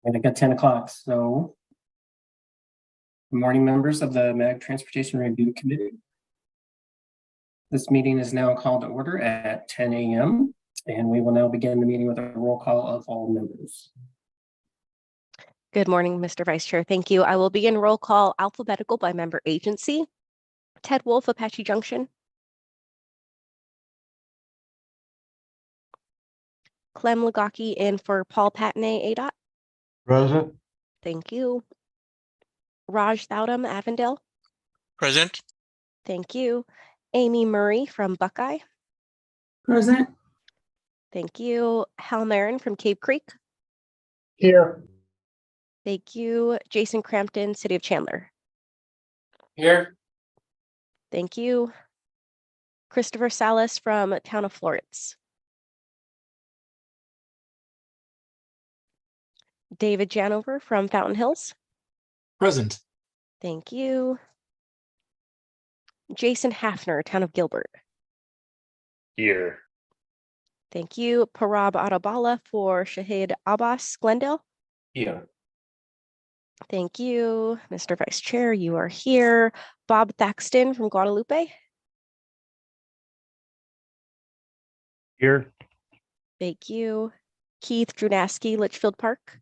And it got 10 o'clock. So, good morning, members of the MAG Transportation Review Committee. This meeting is now called to order at 10 a.m. and we will now begin the meeting with a roll call of all members. Good morning, Mr. Vice Chair. Thank you. I will begin roll call alphabetical by member agency. Ted Wolf, Apache Junction. Clem Lagaki in for Paul Patney, ADOT. Present. Thank you. Raj Thowdam, Avondale. Present. Thank you. Amy Murray from Buckeye. Present. Thank you. Hal Marin from Cave Creek. Here. Thank you. Jason Crampton, City of Chandler. Here. Thank you. Christopher Salas from Town of Florence. David Janover from Fountain Hills. Present. Thank you. Jason Hafner, Town of Gilbert. Here. Thank you. Parab Adabala for Shahid Abbas, Glendale. Here. Thank you. Mr. Vice Chair, you are here. Bob Thaxton from Guadalupe. Here. Thank you. Keith Drunaski, Litchfield Park.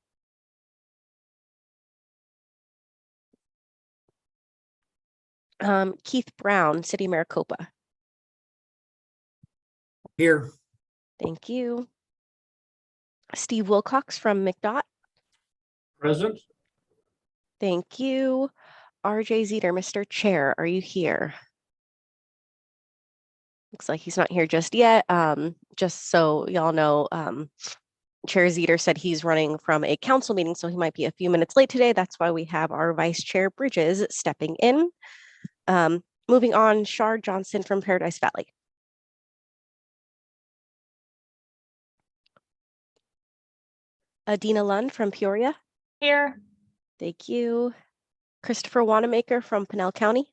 Keith Brown, City of Maricopa. Here. Thank you. Steve Wilcox from McDOT. Present. Thank you. RJ Zeter, Mr. Chair, are you here? Looks like he's not here just yet. Just so y'all know, Chair Zeter said he's running from a council meeting, so he might be a few minutes late today. That's why we have our Vice Chair Bridges stepping in. Moving on, Shar Johnson from Paradise Valley. Adina Lund from Peoria. Here. Thank you. Christopher Wanamaker from Pinell County.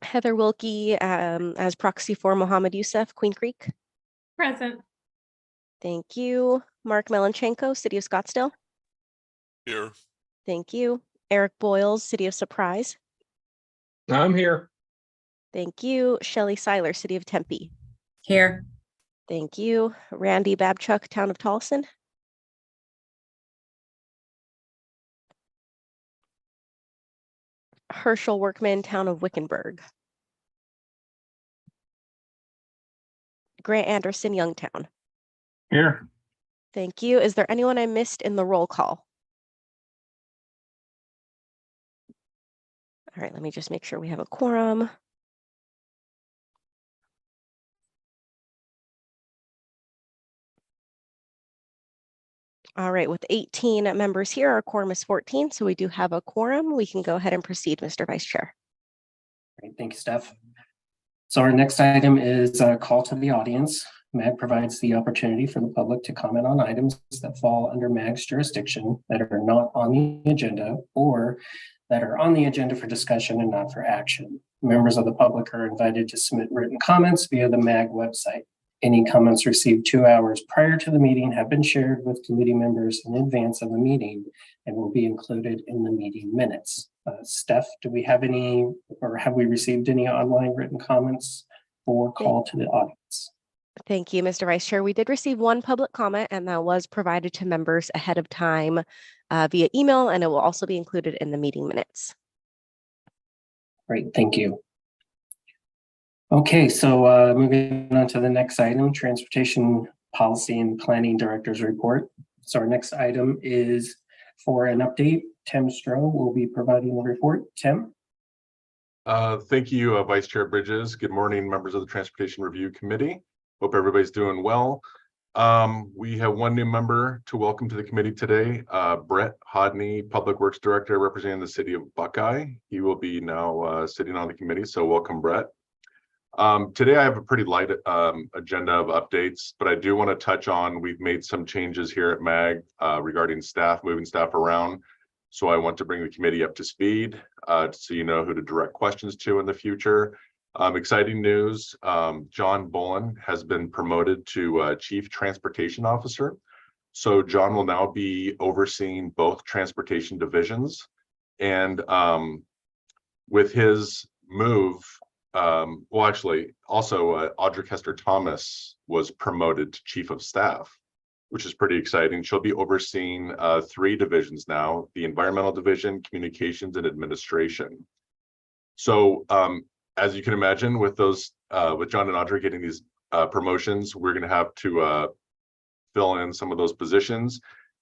Heather Wilkie as proxy for Mohammed Youssef, Queen Creek. Present. Thank you. Mark Melanchenko, City of Scottsdale. Here. Thank you. Eric Boyles, City of Surprise. I'm here. Thank you. Shelley Seiler, City of Tempe. Here. Thank you. Randy Babchuk, Town of Tolleson. Herschel Workman, Town of Wickenburg. Grant Anderson, Youngtown. Here. Thank you. Is there anyone I missed in the roll call? All right, let me just make sure we have a quorum. All right, with 18 members here, our quorum is 14, so we do have a quorum. We can go ahead and proceed, Mr. Vice Chair. Great, thank you, Steph. So our next item is a call to the audience. MAG provides the opportunity for the public to comment on items that fall under MAG's jurisdiction that are not on the agenda or that are on the agenda for discussion and not for action. Members of the public are invited to submit written comments via the MAG website. Any comments received 2 hours prior to the meeting have been shared with committee members in advance of the meeting and will be included in the meeting minutes. Steph, do we have any, or have we received any online written comments or call to the audience? Thank you, Mr. Vice Chair. We did receive one public comment, and that was provided to members ahead of time via email, and it will also be included in the meeting minutes. Great, thank you. Okay, so moving on to the next item, Transportation Policy and Planning Director's Report. So our next item is for an update. Tim Stroh will be providing the report. Tim? Thank you, Vice Chair Bridges. Good morning, members of the Transportation Review Committee. Hope everybody's doing well. We have one new member to welcome to the committee today, Brett Hodney, Public Works Director representing the City of Buckeye. He will be now sitting on the committee, so welcome, Brett. Today I have a pretty light agenda of updates, but I do want to touch on, we've made some changes here at MAG regarding staff, moving staff around. So I want to bring the committee up to speed so you know who to direct questions to in the future. Exciting news. John Bolin has been promoted to Chief Transportation Officer. So John will now be overseeing both transportation divisions. And with his move, well, actually, also Audrey Kester Thomas was promoted to Chief of Staff, which is pretty exciting. She'll be overseeing 3 divisions now: the Environmental Division, Communications, and Administration. So as you can imagine, with those, with John and Audrey getting these promotions, we're going to have to fill in some of those positions.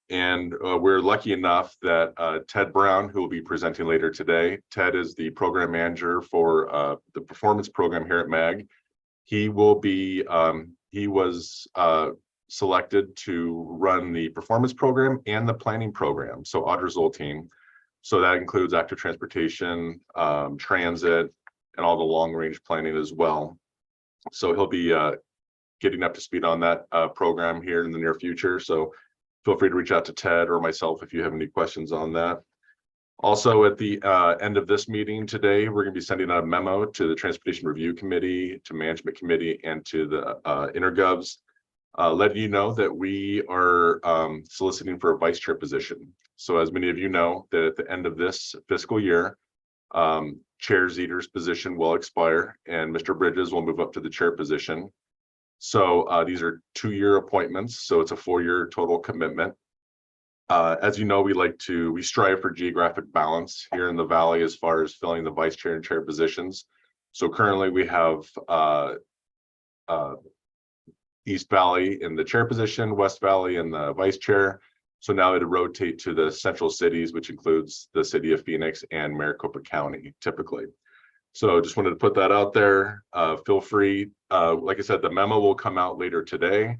And we're lucky enough that Ted Brown, who will be presenting later today, Ted is the program manager for the performance program here at MAG. He will be, he was selected to run the performance program and the planning program. So Audrey's old team. So that includes active transportation, transit, and all the long range planning as well. So he'll be getting up to speed on that program here in the near future. So feel free to reach out to Ted or myself if you have any questions on that. Also, at the end of this meeting today, we're going to be sending out a memo to the Transportation Review Committee, to Management Committee, and to the intergovs, letting you know that we are soliciting for a vice chair position. So as many of you know, that at the end of this fiscal year, Chair Zeter's position will expire and Mr. Bridges will move up to the chair position. So these are 2-year appointments, so it's a 4-year total commitment. As you know, we strive for geographic balance here in the Valley as far as filling the vice chair and chair positions. So currently we have East Valley in the chair position, West Valley in the vice chair. So now it'll rotate to the central cities, which includes the city of Phoenix and Maricopa County typically. So just wanted to put that out there. Feel free. Like I said, the memo will come out later today.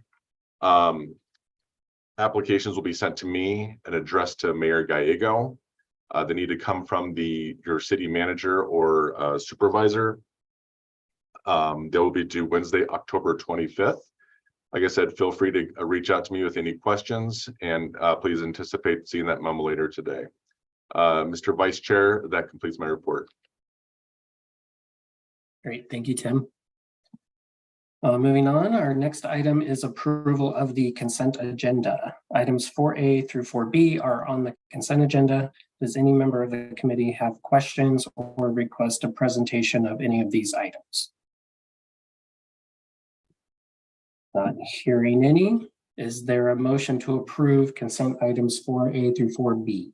Applications will be sent to me and addressed to Mayor Gallego. They need to come from your city manager or supervisor. They will be due Wednesday, October 25th. Like I said, feel free to reach out to me with any questions, and please anticipate seeing that memo later today. Mr. Vice Chair, that completes my report. Great, thank you, Tim. Moving on, our next item is approval of the consent agenda. Items 4A through 4B are on the consent agenda. Does any member of the committee have questions or request a presentation of any of these items? Not hearing any. Is there a motion to approve consent items 4A through 4B?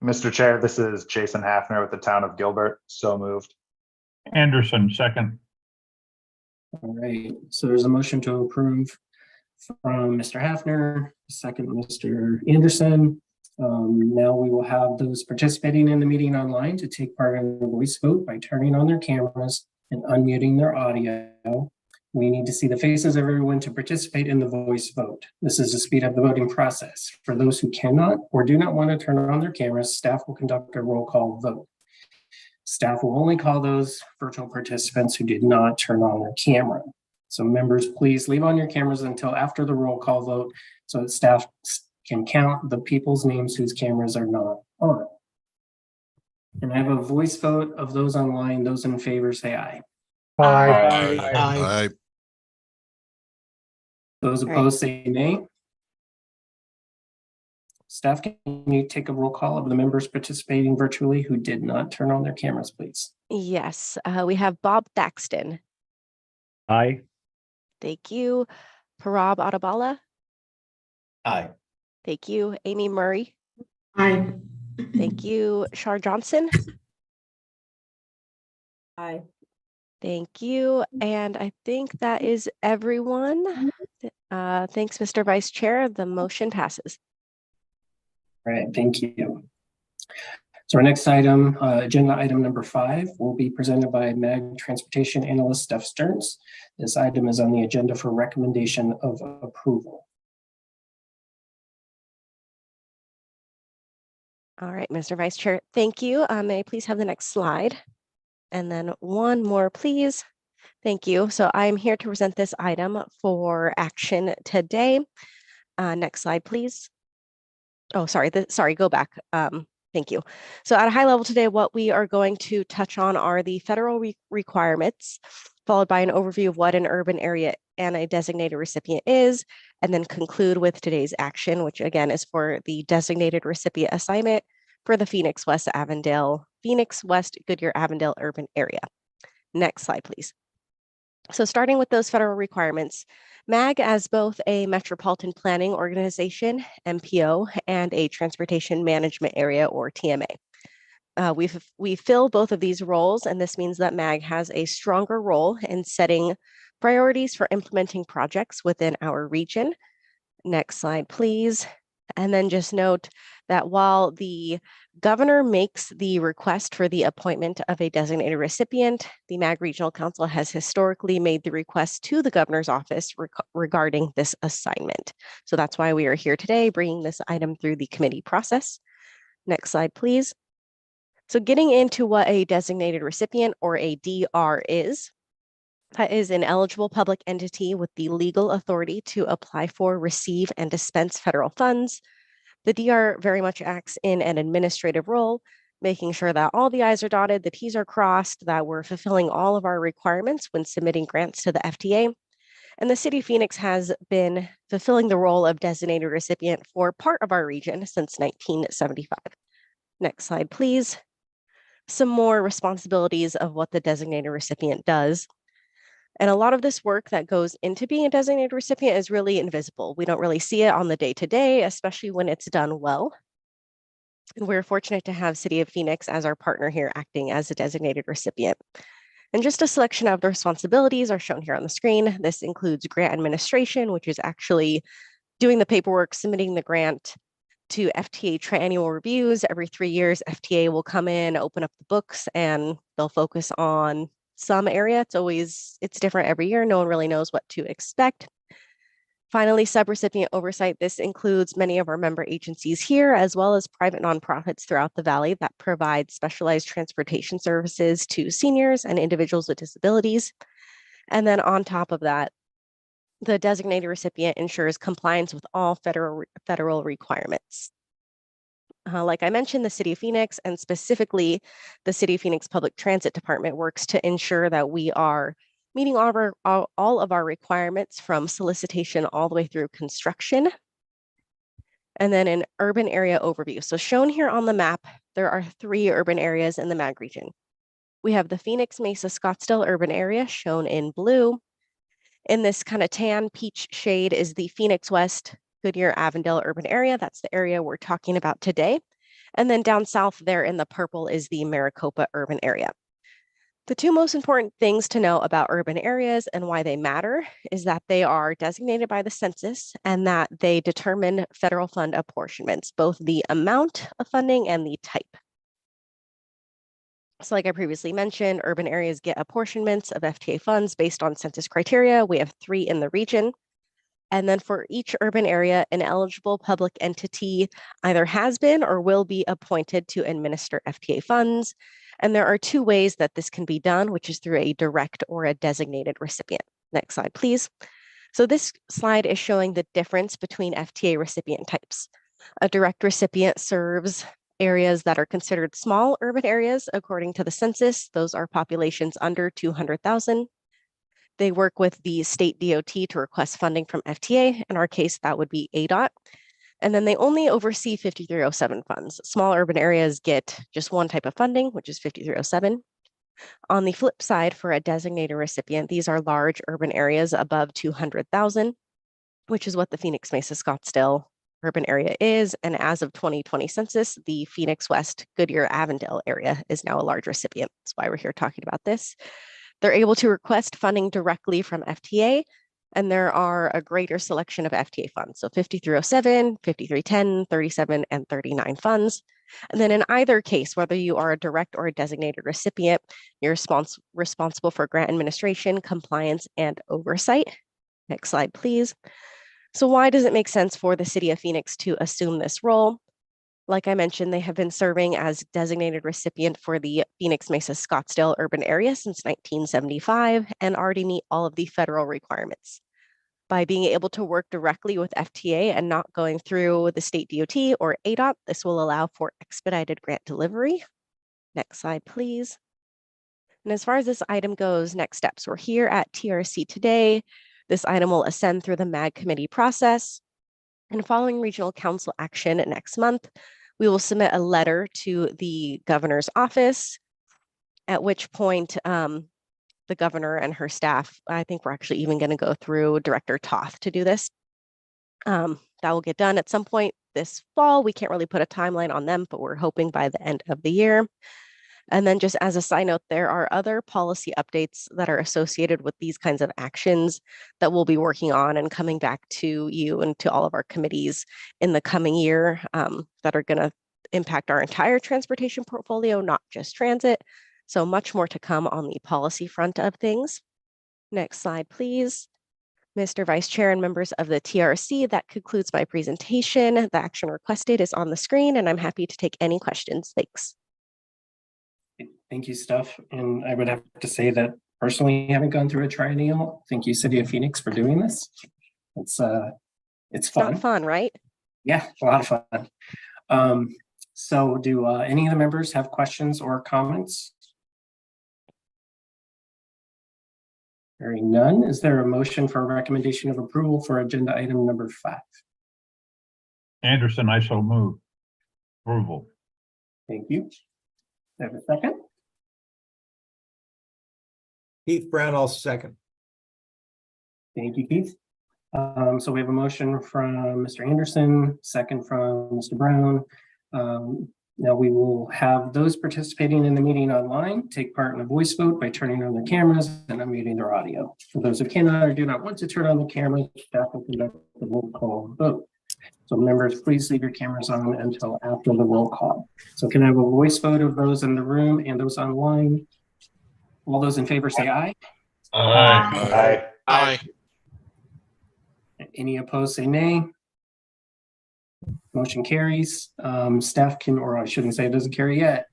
Mr. Chair, this is Jason Hafner with the town of Gilbert. So moved. Anderson, second. All right, so there's a motion to approve from Mr. Hafner, second Mr. Anderson. Now we will have those participating in the meeting online to take part in the voice vote by turning on their cameras and unmuting their audio. We need to see the faces of everyone to participate in the voice vote. This is to speed up the voting process. For those who cannot or do not want to turn on their cameras, staff will conduct a roll call vote. Staff will only call those virtual participants who did not turn on their camera. So members, please leave on your cameras until after the roll call vote so that staff can count the people's names whose cameras are not on. And I have a voice vote of those online. Those in favor say aye. Aye. Those opposed say nay. Staff, can you take a roll call of the members participating virtually who did not turn on their cameras, please? Yes, we have Bob Thaxton. Aye. Thank you. Parab Adabala. Aye. Thank you. Amy Murray. Aye. Thank you. Shar Johnson. Aye. Thank you. And I think that is everyone. Thanks, Mr. Vice Chair. The motion passes. All right, thank you. So our next item, agenda item number 5, will be presented by MAG Transportation Analyst Steph Stearns. This item is on the agenda for recommendation of approval. All right, Mr. Vice Chair, thank you. May I please have the next slide? And then one more, please. Thank you. So I'm here to present this item for action today. Next slide, please. Oh, sorry, go back. Thank you. So at a high level today, what we are going to touch on are the federal requirements, followed by an overview of what an urban area and a designated recipient is, and then conclude with today's action, which again is for the designated recipient assignment for the Phoenix West Goodyear Avondale urban area. Next slide, please. So starting with those federal requirements, MAG as both a metropolitan planning organization, MPO, and a transportation management area or TMA. We fill both of these roles, and this means that MAG has a stronger role in setting priorities for implementing projects within our region. Next slide, please. And then just note that while the governor makes the request for the appointment of a designated recipient, the MAG Regional Council has historically made the request to the governor's office regarding this assignment. So that's why we are here today, bringing this item through the committee process. Next slide, please. So getting into what a designated recipient or a DR is, that is an eligible public entity with the legal authority to apply for, receive, and dispense federal funds. The DR very much acts in an administrative role, making sure that all the I's are dotted, the T's are crossed, that we're fulfilling all of our requirements when submitting grants to the FTA. And the City of Phoenix has been fulfilling the role of designated recipient for part of our region since 1975. Next slide, please. Some more responsibilities of what the designated recipient does. And a lot of this work that goes into being a designated recipient is really invisible. We don't really see it on the day-to-day, especially when it's done well. And we're fortunate to have City of Phoenix as our partner here acting as a designated recipient. And just a selection of the responsibilities are shown here on the screen. This includes grant administration, which is actually doing the paperwork, submitting the grant to FTA triennial reviews. Every 3 years, FTA will come in, open up the books, and they'll focus on some area. It's different every year. No one really knows what to expect. Finally, subrecipient oversight. This includes many of our member agencies here, as well as private nonprofits throughout the Valley that provide specialized transportation services to seniors and individuals with disabilities. And then on top of that, the designated recipient ensures compliance with all federal requirements. Like I mentioned, the City of Phoenix, and specifically the City of Phoenix Public Transit Department, works to ensure that we are meeting all of our requirements from solicitation all the way through construction. And then an urban area overview. So shown here on the map, there are 3 urban areas in the MAG region. We have the Phoenix Mesa Scottsdale urban area shown in blue. In this kind of tan peach shade is the Phoenix West Goodyear Avondale urban area. That's the area we're talking about today. And then down south there in the purple is the Maricopa urban area. The 2 most important things to know about urban areas and why they matter is that they are designated by the census and that they determine federal fund apportionments, both the amount of funding and the type. So like I previously mentioned, urban areas get apportionments of FTA funds based on census criteria. We have 3 in the region. And then for each urban area, an eligible public entity either has been or will be appointed to administer FTA funds. And there are 2 ways that this can be done, which is through a direct or a designated recipient. Next slide, please. So this slide is showing the difference between FTA recipient types. A direct recipient serves areas that are considered small urban areas according to the census. Those are populations under 200,000. They work with the state DOT to request funding from FTA. In our case, that would be ADOT. And then they only oversee 5307 funds. Small urban areas get just one type of funding, which is 5307. On the flip side, for a designated recipient, these are large urban areas above 200,000, which is what the Phoenix Mesa Scottsdale urban area is. And as of 2020 census, the Phoenix West Goodyear Avondale area is now a large recipient. That's why we're here talking about this. They're able to request funding directly from FTA, and there are a greater selection of FTA funds. So 5307, 5310, 37, and 39 funds. And then in either case, whether you are a direct or a designated recipient, you're responsible for grant administration, compliance, and oversight. Next slide, please. So why does it make sense for the City of Phoenix to assume this role? Like I mentioned, they have been serving as designated recipient for the Phoenix Mesa Scottsdale urban area since 1975 and already meet all of the federal requirements. By being able to work directly with FTA and not going through the state DOT or ADOT, this will allow for expedited grant delivery. Next slide, please. And as far as this item goes, next steps. We're here at TRC today. This item will ascend through the MAG committee process. And following regional council action next month, we will submit a letter to the governor's office, at which point the governor and her staff, I think we're actually even going to go through Director Toth to do this. That will get done at some point this fall. We can't really put a timeline on them, but we're hoping by the end of the year. And then just as a side note, there are other policy updates that are associated with these kinds of actions that we'll be working on and coming back to you and to all of our committees in the coming year that are going to impact our entire transportation portfolio, not just transit. So much more to come on the policy front of things. Next slide, please. Mr. Vice Chair and members of the TRC, that concludes my presentation. The action requested is on the screen, and I'm happy to take any questions. Thanks. Thank you, Steph. And I would have to say that personally, haven't gone through a triennial. Thank you, City of Phoenix, for doing this. It's fun. Not fun, right? Yeah, a lot of fun. So do any of the members have questions or comments? Hearing none, is there a motion for a recommendation of approval for agenda item number 5? Anderson, I so move. Approval. Thank you. Have a second? Keith Brown, I'll second. Thank you, Keith. So we have a motion from Mr. Anderson, second from Mr. Brown. Now we will have those participating in the meeting online take part in a voice vote by turning on their cameras and unmuting their audio. For those who cannot or do not want to turn on the camera, staff will conduct the roll call vote. So members, please leave your cameras on until after the roll call. So can I have a voice vote of those in the room and those online? All those in favor say aye. Aye. Aye. Any opposed say nay. Motion carries. Staff can, or I shouldn't say it doesn't carry yet.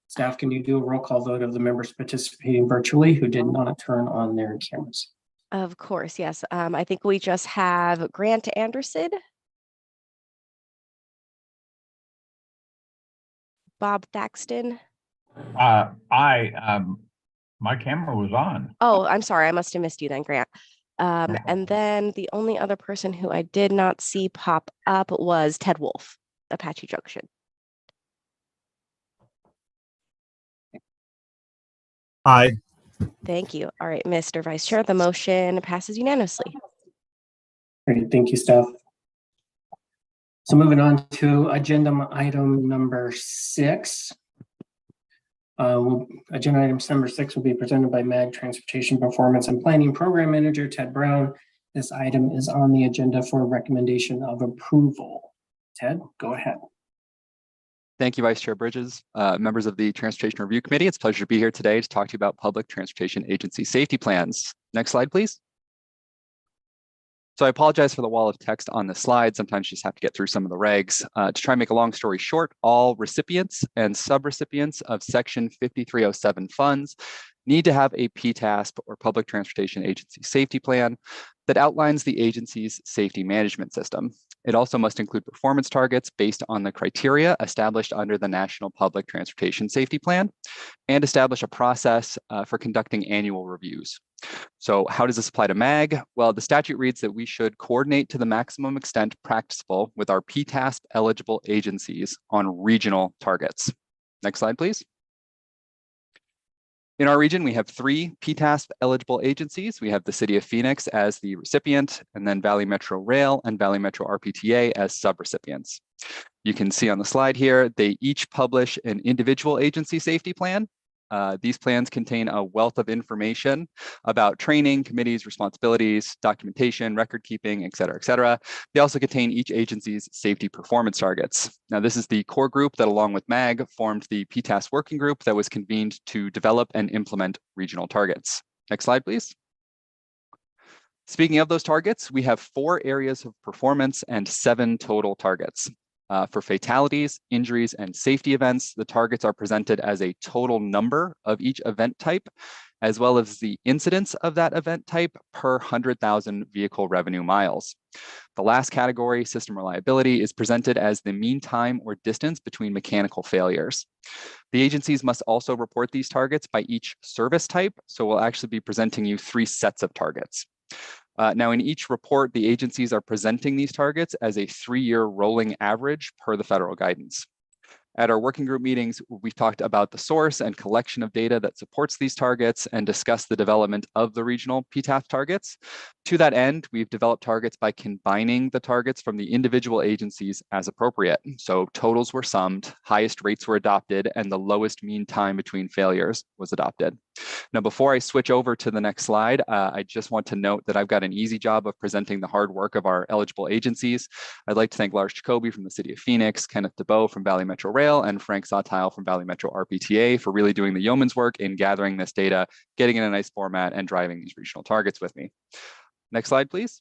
Staff, can you do a roll call vote of the members participating virtually who did not turn on their cameras? Of course, yes. I think we just have Grant Anderson, Bob Thaxton. My camera was on. Oh, I'm sorry. I must have missed you then, Grant. And then the only other person who I did not see pop up was Ted Wolf, Apache Junction. Aye. Thank you. All right, Mr. Vice Chair, the motion passes unanimously. Great, thank you, Steph. So moving on to agenda item number 6. Agenda item number 6 will be presented by MAG Transportation Performance and Planning Program Manager Ted Brown. This item is on the agenda for recommendation of approval. Ted, go ahead. Thank you, Vice Chair Bridges. Members of the Transportation Review Committee, it's a pleasure to be here today to talk to you about public transportation agency safety plans. Next slide, please. So I apologize for the wall of text on the slide. Sometimes you just have to get through some of the regs. To try and make a long story short, all recipients and subrecipients of Section 5307 funds need to have a PTASP or Public Transportation Agency Safety Plan that outlines the agency's safety management system. It also must include performance targets based on the criteria established under the National Public Transportation Safety Plan and establish a process for conducting annual reviews. So how does this apply to MAG? Well, the statute reads that we should coordinate to the maximum extent practicable with our PTASP eligible agencies on regional targets. Next slide, please. In our region, we have 3 PTASP eligible agencies. We have the City of Phoenix as the recipient, and then Valley Metro Rail and Valley Metro RPTA as subrecipients. You can see on the slide here, they each publish an individual agency safety plan. These plans contain a wealth of information about training, committees, responsibilities, documentation, record keeping, et cetera, et cetera. They also contain each agency's safety performance targets. Now, this is the core group that, along with MAG, formed the PTASP working group that was convened to develop and implement regional targets. Next slide, please. Speaking of those targets, we have 4 areas of performance and 7 total targets. For fatalities, injuries, and safety events, the targets are presented as a total number of each event type as well as the incidence of that event type per 100,000 vehicle revenue miles. The last category, system reliability, is presented as the mean time or distance between mechanical failures. The agencies must also report these targets by each service type, so we'll actually be presenting you 3 sets of targets. Now, in each report, the agencies are presenting these targets as a 3-year rolling average per the federal guidance. At our working group meetings, we've talked about the source and collection of data that supports these targets and discussed the development of the regional PTAF targets. To that end, we've developed targets by combining the targets from the individual agencies as appropriate. So totals were summed, highest rates were adopted, and the lowest mean time between failures was adopted. Now, before I switch over to the next slide, I just want to note that I've got an easy job of presenting the hard work of our eligible agencies. I'd like to thank Lars Jacoby from the City of Phoenix, Kenneth DeBow from Valley Metro Rail, and Frank Sawtile from Valley Metro RPTA for really doing the yeoman's work in gathering this data, getting it in a nice format, and driving these regional targets with me. Next slide, please.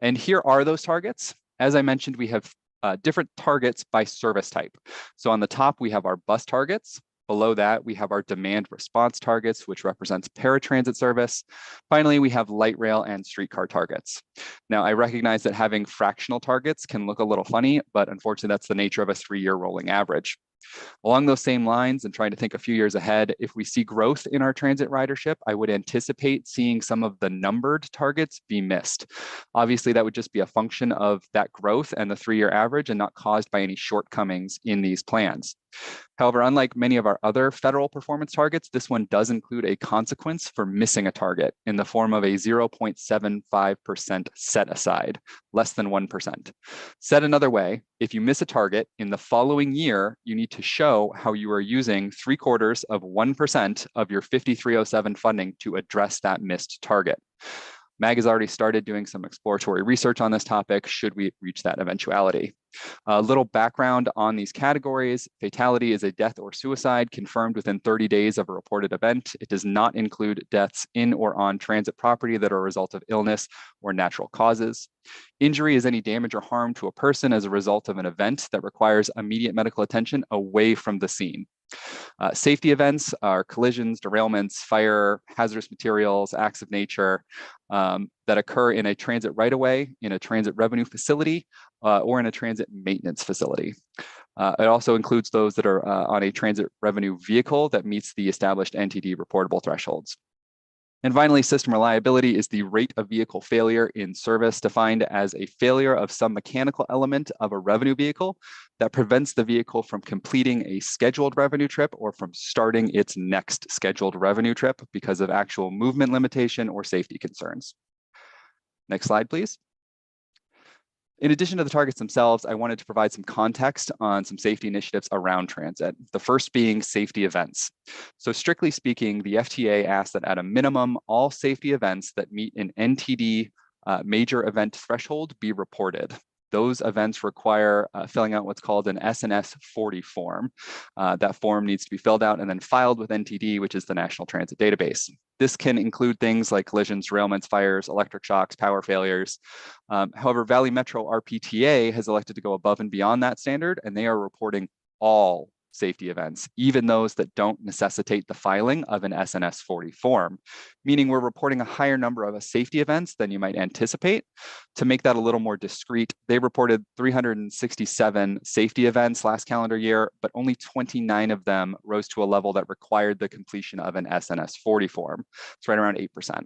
And here are those targets. As I mentioned, we have different targets by service type. So on the top, we have our bus targets. Below that, we have our demand response targets, which represents paratransit service. Finally, we have light rail and streetcar targets. Now, I recognize that having fractional targets can look a little funny, but unfortunately, that's the nature of a 3-year rolling average. Along those same lines, and trying to think a few years ahead, if we see growth in our transit ridership, I would anticipate seeing some of the numbered targets be missed. Obviously, that would just be a function of that growth and the 3-year average and not caused by any shortcomings in these plans. However, unlike many of our other federal performance targets, this one does include a consequence for missing a target in the form of a 0.75% set aside, less than 1%. Said another way, if you miss a target in the following year, you need to show how you are using 0.75% of your 5307 funding to address that missed target. MAG has already started doing some exploratory research on this topic should we reach that eventuality. A little background on these categories. Fatality is a death or suicide confirmed within 30 days of a reported event. It does not include deaths in or on transit property that are a result of illness or natural causes. Injury is any damage or harm to a person as a result of an event that requires immediate medical attention away from the scene. Safety events are collisions, derailments, fire, hazardous materials, acts of nature that occur in a transit right-of-way, in a transit revenue facility, or in a transit maintenance facility. It also includes those that are on a transit revenue vehicle that meets the established NTD reportable thresholds. And finally, system reliability is the rate of vehicle failure in service, defined as a failure of some mechanical element of a revenue vehicle that prevents the vehicle from completing a scheduled revenue trip or from starting its next scheduled revenue trip because of actual movement limitation or safety concerns. Next slide, please. In addition to the targets themselves, I wanted to provide some context on some safety initiatives around transit, the first being safety events. So strictly speaking, the FTA asks that at a minimum, all safety events that meet an NTD major event threshold be reported. Those events require filling out what's called an SNS 40 form. That form needs to be filled out and then filed with NTD, which is the National Transit Database. This can include things like collisions, derailments, fires, electric shocks, power failures. However, Valley Metro RPTA has elected to go above and beyond that standard, and they are reporting all safety events, even those that don't necessitate the filing of an SNS 40 form, meaning we're reporting a higher number of safety events than you might anticipate. To make that a little more discrete, they reported 367 safety events last calendar year, but only 29 of them rose to a level that required the completion of an SNS 40 form. It's right around 8%.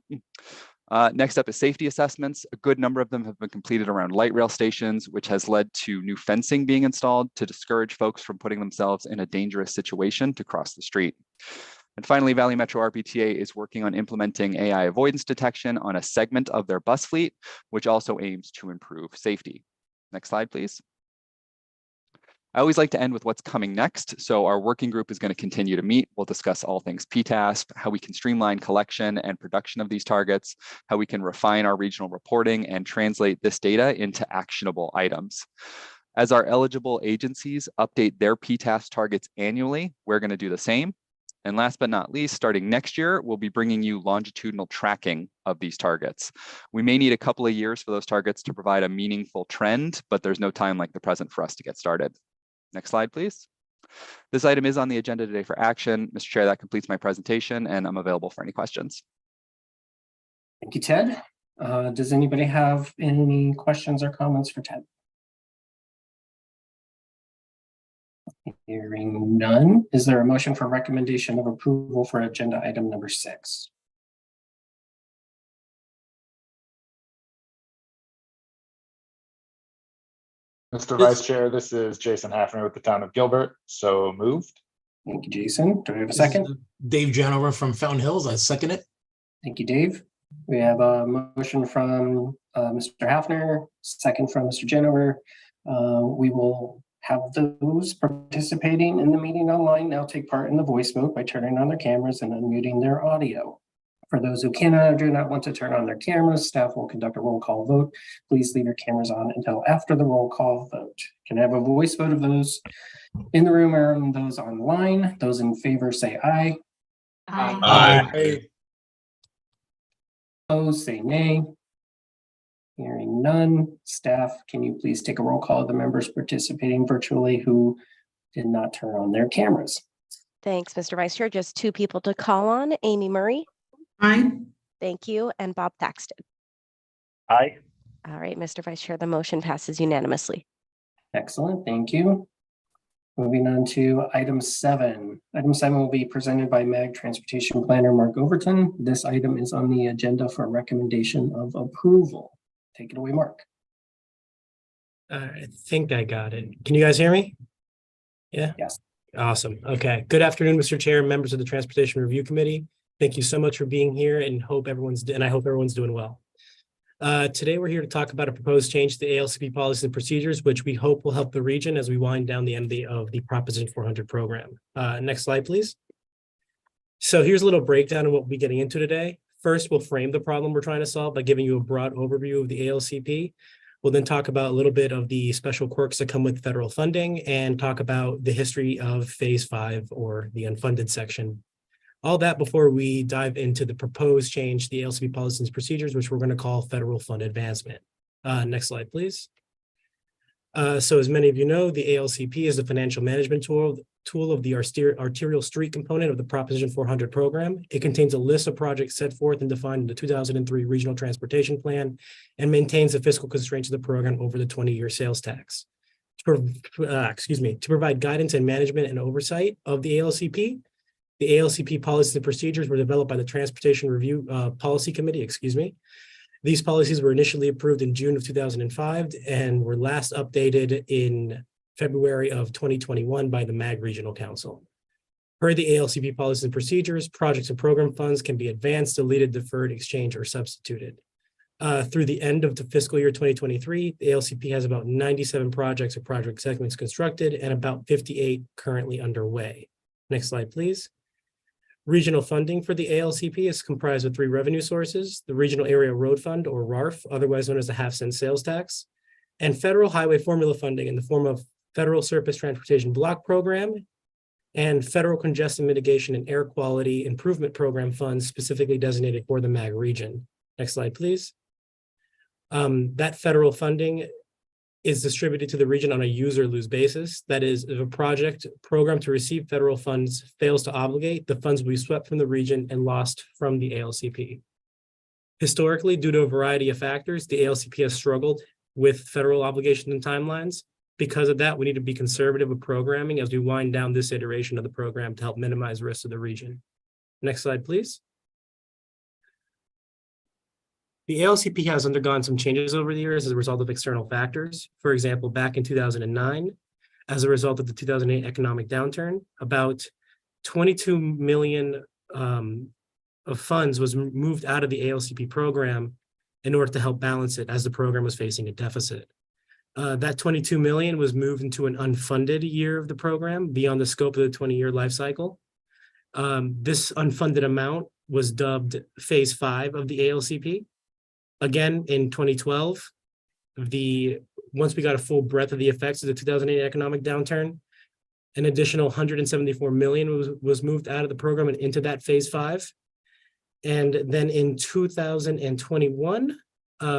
Next up is safety assessments. A good number of them have been completed around light rail stations, which has led to new fencing being installed to discourage folks from putting themselves in a dangerous situation to cross the street. And finally, Valley Metro RPTA is working on implementing AI avoidance detection on a segment of their bus fleet, which also aims to improve safety. Next slide, please. I always like to end with what's coming next. So our working group is going to continue to meet. We'll discuss all things PTASP, how we can streamline collection and production of these targets, how we can refine our regional reporting and translate this data into actionable items. As our eligible agencies update their PTASP targets annually, we're going to do the same. And last but not least, starting next year, we'll be bringing you longitudinal tracking of these targets. We may need a couple of years for those targets to provide a meaningful trend, but there's no time like the present for us to get started. Next slide, please. This item is on the agenda today for action. Mr. Chair, that completes my presentation and I'm available for any questions. Thank you, Ted. Does anybody have any questions or comments for Ted? Hearing none, is there a motion for recommendation of approval for agenda item number 6? Mr. Vice Chair, this is Jason Hafner with the town of Gilbert. So moved. Thank you, Jason. Do we have a second? Dave Janover from Fountain Hills. I second it. Thank you, Dave. We have a motion from Mr. Hafner, second from Mr. Jenover. We will have those participating in the meeting online now take part in the voice vote by turning on their cameras and unmuting their audio. For those who cannot or do not want to turn on their cameras, staff will conduct a roll call vote. Please leave your cameras on until after the roll call vote. Can I have a voice vote of those in the room or those online? Those in favor say aye. Aye. Opposed, say nay. Hearing none. Staff, can you please take a roll call of the members participating virtually who did not turn on their cameras? Thanks, Mr. Vice Chair. Just 2 people to call on. Amy Murray. Aye. Thank you. And Bob Thaxton. Aye. All right, Mr. Vice Chair, the motion passes unanimously. Excellent, thank you. Moving on to item 7. Item 7 will be presented by MAG Transportation Planner Mark Overton. This item is on the agenda for recommendation of approval. Take it away, Mark. I think I got it. Can you guys hear me? Yeah? Yes. Awesome. Okay. Good afternoon, Mr. Chair, members of the Transportation Review Committee. Thank you so much for being here and I hope everyone's doing well. Today, we're here to talk about a proposed change to the ALCP policies and procedures, which we hope will help the region as we wind down the end of the Proposition 400 program. Next slide, please. So here's a little breakdown of what we'll be getting into today. First, we'll frame the problem we're trying to solve by giving you a broad overview of the ALCP. We'll then talk about a little bit of the special quirks that come with federal funding and talk about the history of Phase 5 or the unfunded section. All that before we dive into the proposed change to the ALCP policies and procedures, which we're going to call federal fund advancement. Next slide, please. So as many of you know, the ALCP is the financial management tool of the arterial street component of the Proposition 400 program. It contains a list of projects set forth and defined in the 2003 Regional Transportation Plan and maintains the fiscal constraints of the program over the 20-year sales tax. To provide guidance and management and oversight of the ALCP, the ALCP policies and procedures were developed by the Transportation Review Policy Committee, These policies were initially approved in June of 2005 and were last updated in February of 2021 by the MAG Regional Council. Per the ALCP policies and procedures, projects and program funds can be advanced, deleted, deferred, exchanged, or substituted. Through the end of the fiscal year 2023, the ALCP has about 97 projects or project segments constructed and about 58 currently underway. Next slide, please. Regional funding for the ALCP is comprised of 3 revenue sources: the Regional Area Road Fund, or RARF, otherwise known as the half-cent sales tax, and federal highway formula funding in the form of Federal Surface Transportation Block Program and Federal Congestion Mitigation and Air Quality Improvement Program funds specifically designated for the MAG region. Next slide, please. That federal funding is distributed to the region on a use or lose basis. That is, if a project program to receive federal funds fails to obligate, the funds will be swept from the region and lost from the ALCP. Historically, due to a variety of factors, the ALCP has struggled with federal obligations and timelines. Because of that, we need to be conservative with programming as we wind down this iteration of the program to help minimize risks of the region. Next slide, please. The ALCP has undergone some changes over the years as a result of external factors. For example, back in 2009, as a result of the 2008 economic downturn, about 22 million of funds was moved out of the ALCP program in order to help balance it as the program was facing a deficit. That 22 million was moved into an unfunded year of the program beyond the scope of the 20-year life cycle. This unfunded amount was dubbed Phase 5 of the ALCP. Again, in 2012, once we got a full breadth of the effects of the 2008 economic downturn, an additional 174 million was moved out of the program and into that Phase 5. And then in 2021,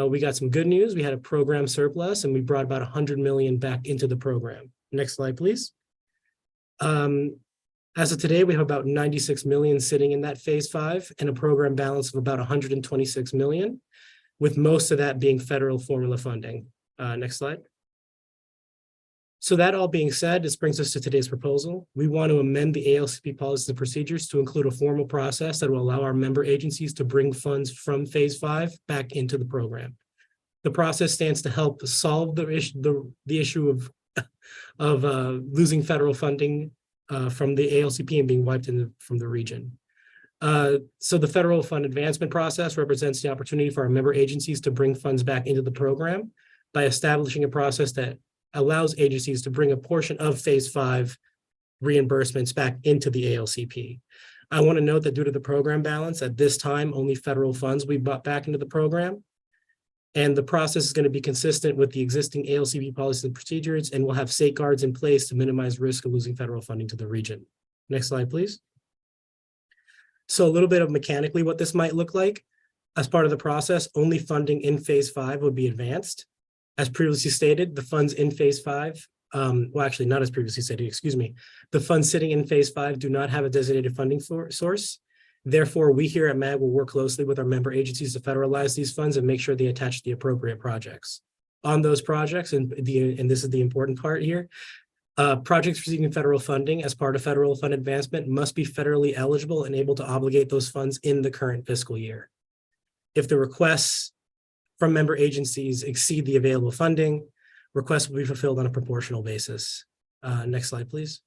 we got some good news. We had a program surplus and we brought about 100 million back into the program. Next slide, please. As of today, we have about 96 million sitting in that phase 5 and a program balance of about 126 million, with most of that being federal formula funding. Next slide. So that all being said, this brings us to today's proposal. We want to amend the ALCP policies and procedures to include a formal process that will allow our member agencies to bring funds from phase 5 back into the program. The process stands to help solve the issue of losing federal funding from the ALCP and being wiped from the region. So the federal fund advancement process represents the opportunity for our member agencies to bring funds back into the program by establishing a process that allows agencies to bring a portion of phase 5 reimbursements back into the ALCP. I want to note that due to the program balance, at this time, only federal funds we brought back into the program. And the process is going to be consistent with the existing ALCP policies and procedures, and will have safeguards in place to minimize risk of losing federal funding to the region. Next slide, please. So a little bit of mechanically what this might look like. As part of the process, only funding in phase 5 would be advanced. As previously stated, the funds in phase 5, well, actually not as previously stated, excuse me. The funds sitting in phase 5 do not have a designated funding source. Therefore, we here at MAG will work closely with our member agencies to federalize these funds and make sure they attach to the appropriate projects. On those projects, and this is the important part here, projects receiving federal funding as part of federal fund advancement must be federally eligible and able to obligate those funds in the current fiscal year. If the requests from member agencies exceed the available funding, requests will be fulfilled on a proportional basis. Next slide, please.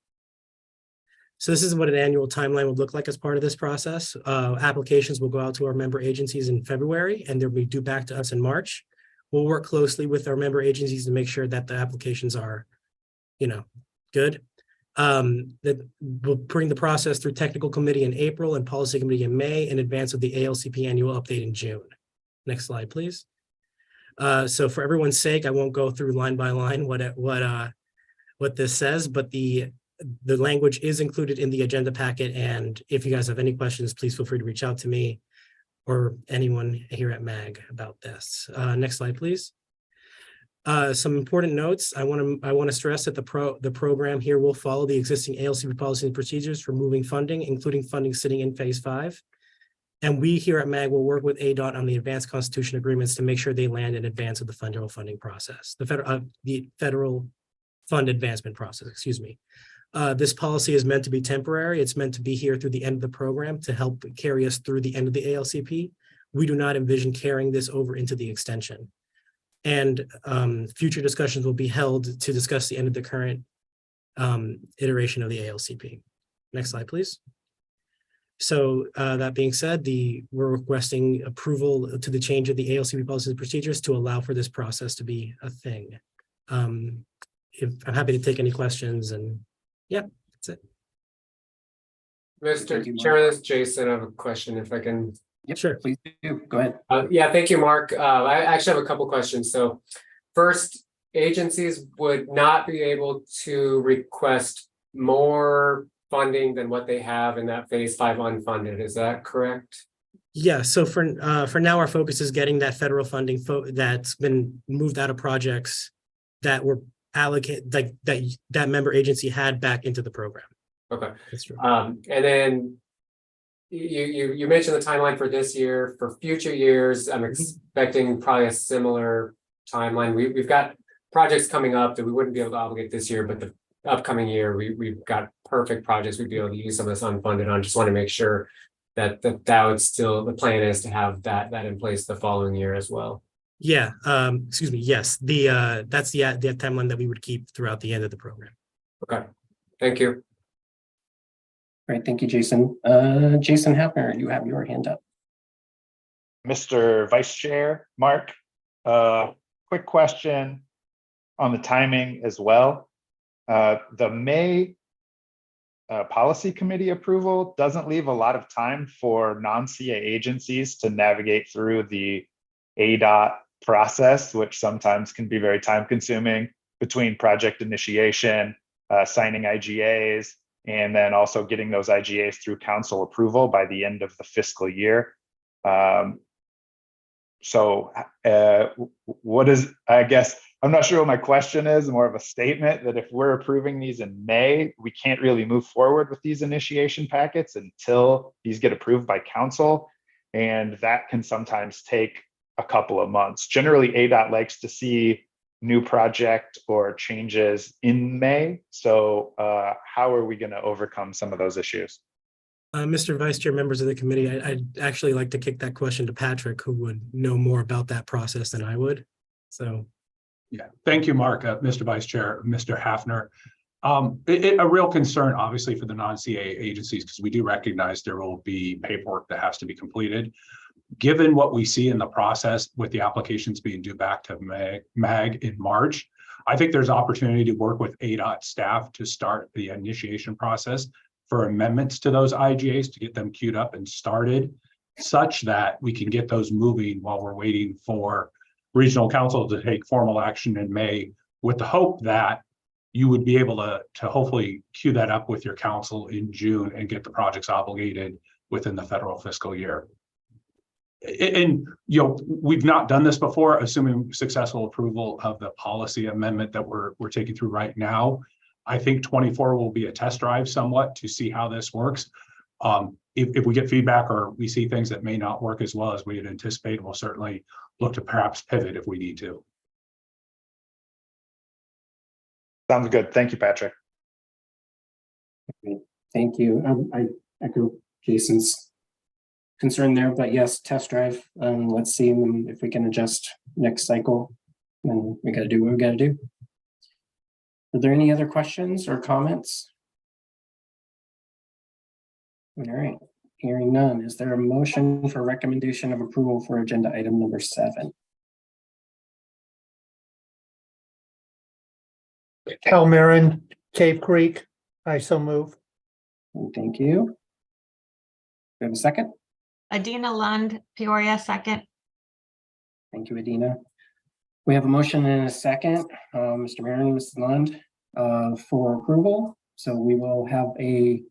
So this is what an annual timeline would look like as part of this process. Applications will go out to our member agencies in February, and they'll be due back to us in March. We'll work closely with our member agencies to make sure that the applications are, good. That we'll bring the process through technical committee in April and policy committee in May in advance of the ALCP annual update in June. Next slide, please. So for everyone's sake, I won't go through line by line what this says, but the language is included in the agenda packet. And if you guys have any questions, please feel free to reach out to me or anyone here at MAG about this. Next slide, please. Some important notes. I want to stress that the program here will follow the existing ALCP policy and procedures for moving funding, including funding sitting in phase 5. And we here at MAG will work with ADOT on the advanced constitution agreements to make sure they land in advance of the federal funding process, the federal fund advancement process, excuse me. This policy is meant to be temporary. It's meant to be here through the end of the program to help carry us through the end of the ALCP. We do not envision carrying this over into the extension. And future discussions will be held to discuss the end of the current iteration of the ALCP. Next slide, please. So that being said, we're requesting approval to the change of the ALCP policies and procedures to allow for this process to be a thing. I'm happy to take any questions, and yeah, that's it. Mr. Chairman, this is Jason. I have a question if I can. Yep, sure. Please do. Go ahead. Yeah, thank you, Mark. I actually have a couple questions. So first, agencies would not be able to request more funding than what they have in that phase 5 unfunded. Is that correct? Yeah, so for now, our focus is getting that federal funding that's been moved out of projects that were allocated, like that member agency had back into the program. Okay. That's true. And then you mentioned the timeline for this year. For future years, I'm expecting probably a similar timeline. We've got projects coming up that we wouldn't be able to obligate this year, but the upcoming year, we've got perfect projects we'd be able to use some of this unfunded on. Just want to make sure that would still, the plan is to have that in place the following year as well. Yeah, excuse me. Yes, that's the timeline that we would keep throughout the end of the program. Okay, thank you. All right, thank you, Jason. Jason Hafner, you have your hand up. Mr. Vice Chair, Mark, quick question on the timing as well. The May policy committee approval doesn't leave a lot of time for non-CA agencies to navigate through the ADOT process, which sometimes can be very time consuming between project initiation, signing IGAs, and then also getting those IGAs through council approval by the end of the fiscal year. So what is, I guess I'm not sure what my question is, more of a statement that if we're approving these in May, we can't really move forward with these initiation packets until these get approved by council. And that can sometimes take a couple of months. Generally, ADOT likes to see new project or changes in May. So how are we going to overcome some of those issues? Mr. Vice Chair, members of the committee, I'd actually like to kick that question to Patrick, who would know more about that process than I would. So. Yeah, thank you, Mark. Mr. Vice Chair, Mr. Hafner. A real concern, obviously, for the non-CA agencies, because we do recognize there will be paperwork that has to be completed. Given what we see in the process with the applications being due back to MAG in March, I think there's opportunity to work with ADOT staff to start the initiation process for amendments to those IGAs to get them queued up and started, such that we can get those moving while we're waiting for regional council to take formal action in May, with the hope that you would be able to hopefully queue that up with your council in June and get the projects obligated within the federal fiscal year. And we've not done this before, assuming successful approval of the policy amendment that we're taking through right now. I think 24 will be a test drive somewhat to see how this works. If we get feedback or we see things that may not work as well as we had anticipated, we'll certainly look to perhaps pivot if we need to. Sounds good. Thank you, Patrick. Thank you. I echo Jason's concern there, but yes, test drive. Let's see if we can adjust next cycle. Then we got to do what we got to do. Are there any other questions or comments? All right, hearing none. Is there a motion for recommendation of approval for agenda item number 7? Halmerin, Cave Creek, I so move. Thank you. We have a second? Adina Lund, Peoria, second. Thank you, Adina. We have a motion and a second, Mr. Maron and Mrs. Lund, for approval. So we will have a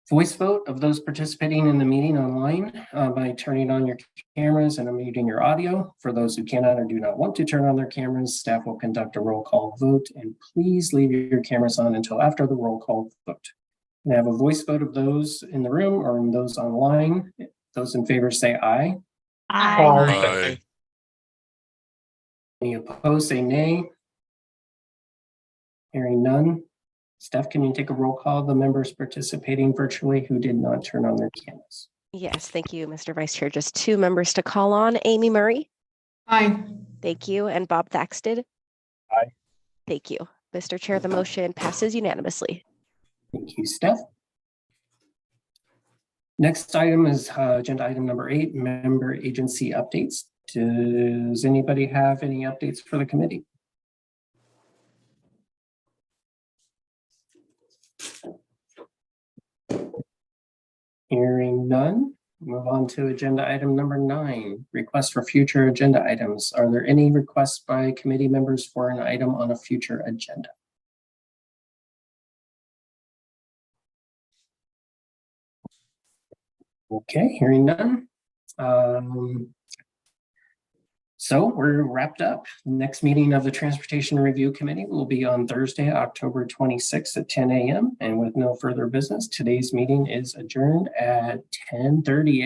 voice vote of those participating in the meeting online by turning on your cameras and unmuting your audio. For those who cannot or do not want to turn on their cameras, staff will conduct a roll call vote, and please leave your cameras on until after the roll call vote. We have a voice vote of those in the room or in those online. Those in favor say aye. Aye. Any opposed say nay. Hearing none. Steph, can you take a roll call of the members participating virtually who did not turn on their cameras? Yes, thank you, Mr. Vice Chair. Just 2 members to call on. Amy Murray. Aye. Thank you. And Bob Thaxted. Aye. Thank you. Mr. Chair, the motion passes unanimously. Thank you, Steph. Next item is agenda item number 8, member agency updates. Does anybody have any updates for the committee? Hearing none, move on to agenda item number 9, request for future agenda items. Are there any requests by committee members for an item on a future agenda? Okay, hearing none. So we're wrapped up. Next meeting of the Transportation Review Committee will be on Thursday, October 26th at 10 a.m. And with no further business, today's meeting is adjourned at 10:30 a.m.